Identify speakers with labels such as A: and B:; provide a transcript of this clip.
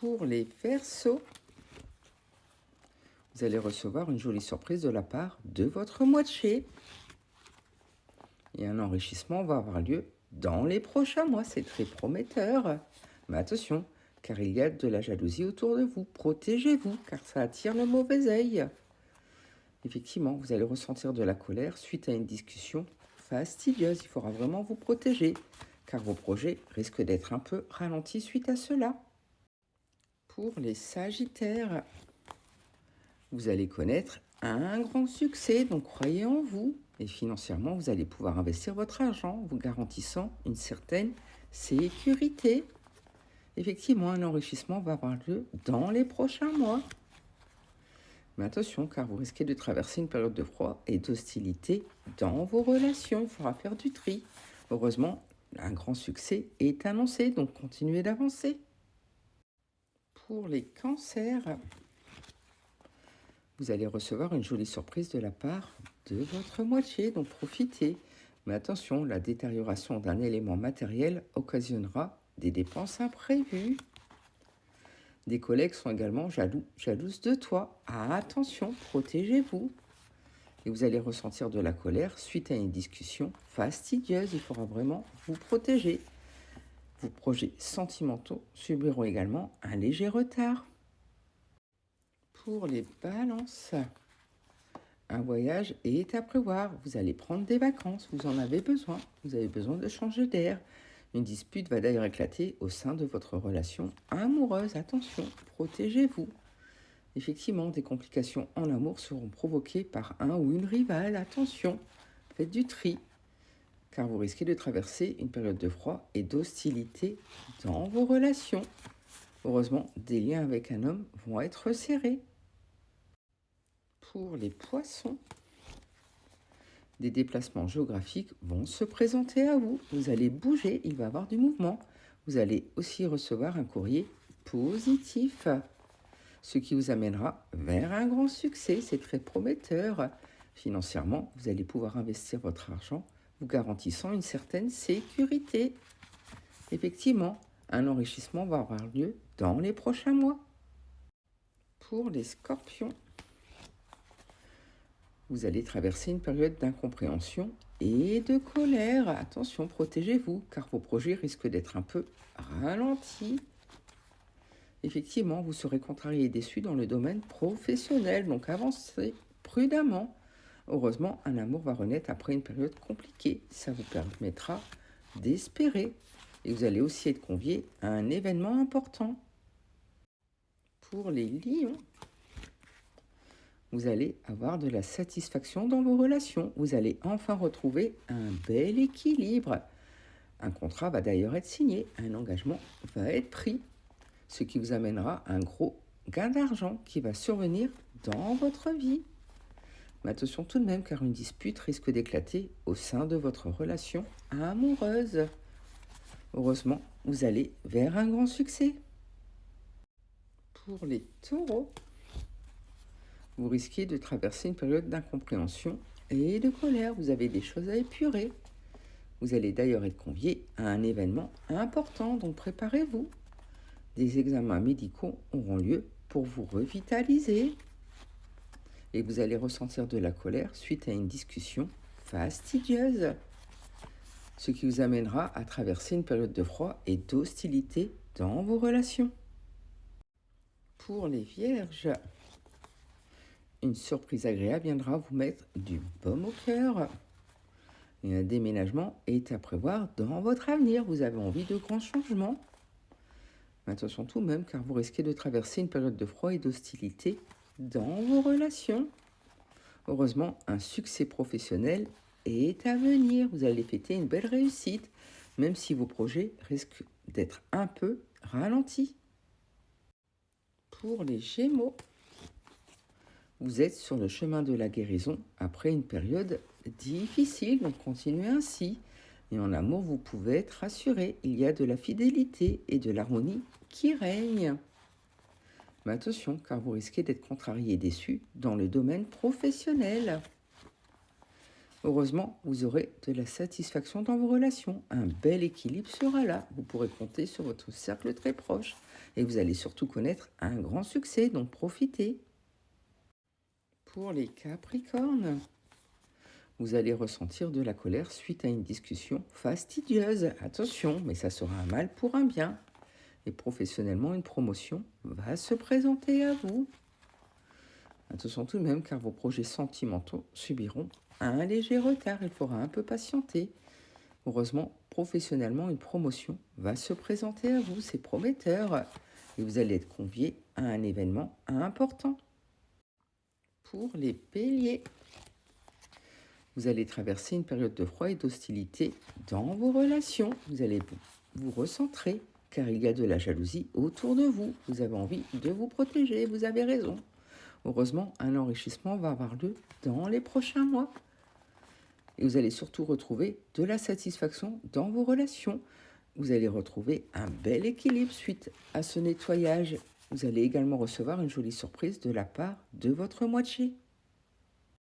A: Pour les Verseaux, vous allez recevoir une jolie surprise de la part de votre moitié. Et un enrichissement va avoir lieu dans les prochains mois. C'est très prometteur. Mais attention, car il y a de la jalousie autour de vous. Protégez-vous, car ça attire le mauvais œil. Effectivement, vous allez ressentir de la colère suite à une discussion fastidieuse. Il faudra vraiment vous protéger, car vos projets risquent d'être un peu ralentis suite à cela. Pour les Sagittaires, vous allez connaître un grand succès, donc croyez en vous. Et financièrement, vous allez pouvoir investir votre argent, vous garantissant une certaine sécurité. Effectivement, un enrichissement va avoir lieu dans les prochains mois. Mais attention, car vous risquez de traverser une période de froid et d'hostilité dans vos relations. Il faudra faire du tri. Heureusement, un grand succès est annoncé, donc continuez d'avancer. Pour les cancers, vous allez recevoir une jolie surprise de la part de votre moitié, donc profitez. Mais attention, la détérioration d'un élément matériel occasionnera des dépenses imprévues. Des collègues sont également jalouses de toi. Ah, attention, protégez-vous. Et vous allez ressentir de la colère suite à une discussion fastidieuse. Il faudra vraiment vous protéger. Vos projets sentimentaux subiront également un léger retard. Pour les balances, un voyage est à prévoir. Vous allez prendre des vacances, vous en avez besoin. Vous avez besoin de changer d'air. Une dispute va d'ailleurs éclater au sein de votre relation amoureuse. Attention, protégez-vous. Effectivement, des complications en amour seront provoquées par un ou une rivale. Attention, faites du tri, car vous risquez de traverser une période de froid et d'hostilité dans vos relations. Heureusement, des liens avec un homme vont être serrés. Pour les poissons, des déplacements géographiques vont se présenter à vous. Vous allez bouger, il va y avoir du mouvement. Vous allez aussi recevoir un courrier positif, ce qui vous amènera vers un grand succès. C'est très prometteur. Financièrement, vous allez pouvoir investir votre argent, vous garantissant une certaine sécurité. Effectivement, un enrichissement va avoir lieu dans les prochains mois. Pour les scorpions, vous allez traverser une période d'incompréhension et de colère. Attention, protégez-vous, car vos projets risquent d'être un peu ralentis. Effectivement, vous serez contrarié et déçu dans le domaine professionnel, donc avancez prudemment. Heureusement, un amour va renaître après une période compliquée. Ça vous permettra d'espérer. Et vous allez aussi être convié à un événement important. Pour les lions, vous allez avoir de la satisfaction dans vos relations. Vous allez enfin retrouver un bel équilibre. Un contrat va d'ailleurs être signé, un engagement va être pris, ce qui vous amènera un gros gain d'argent qui va survenir dans votre vie. Mais attention tout de même, car une dispute risque d'éclater au sein de votre relation amoureuse. Heureusement, vous allez vers un grand succès. Pour les taureaux, vous risquez de traverser une période d'incompréhension et de colère. Vous avez des choses à épurer. Vous allez d'ailleurs être convié à un événement important, donc préparez-vous. Des examens médicaux auront lieu pour vous revitaliser. Et vous allez ressentir de la colère suite à une discussion fastidieuse, ce qui vous amènera à traverser une période de froid et d'hostilité dans vos relations. Pour les vierges, une surprise agréable viendra vous mettre du baume au cœur. Et un déménagement est à prévoir dans votre avenir. Vous avez envie de grands changements. Mais attention tout de même, car vous risquez de traverser une période de froid et d'hostilité dans vos relations. Heureusement, un succès professionnel est à venir. Vous allez fêter une belle réussite, même si vos projets risquent d'être un peu ralentis. Pour les Gémeaux, vous êtes sur le chemin de la guérison après une période difficile, donc continuez ainsi. Et en amour, vous pouvez être rassuré. Il y a de la fidélité et de l'harmonie qui règnent. Mais attention, car vous risquez d'être contrarié et déçu dans le domaine professionnel. Heureusement, vous aurez de la satisfaction dans vos relations. Un bel équilibre sera là. Vous pourrez compter sur votre cercle très proche. et vous allez surtout connaître un grand succès, donc profitez. Pour les Capricornes, vous allez ressentir de la colère suite à une discussion fastidieuse. Attention, mais ça sera un mal pour un bien. Et professionnellement, une promotion va se présenter à vous. Attention tout de même, car vos projets sentimentaux subiront un léger retard. Il faudra un peu patienter. Heureusement, professionnellement, une promotion va se présenter à vous. C'est prometteur. Et vous allez être convié à un événement important. Pour les Béliers, vous allez traverser une période de froid et d'hostilité dans vos relations. Vous allez vous recentrer, car il y a de la jalousie autour de vous. Vous avez envie de vous protéger, vous avez raison. Heureusement, un enrichissement va avoir lieu dans les prochains mois. Et vous allez surtout retrouver de la satisfaction dans vos relations. Vous allez retrouver un bel équilibre suite à ce nettoyage. Vous allez également recevoir une jolie surprise de la part de votre moitié.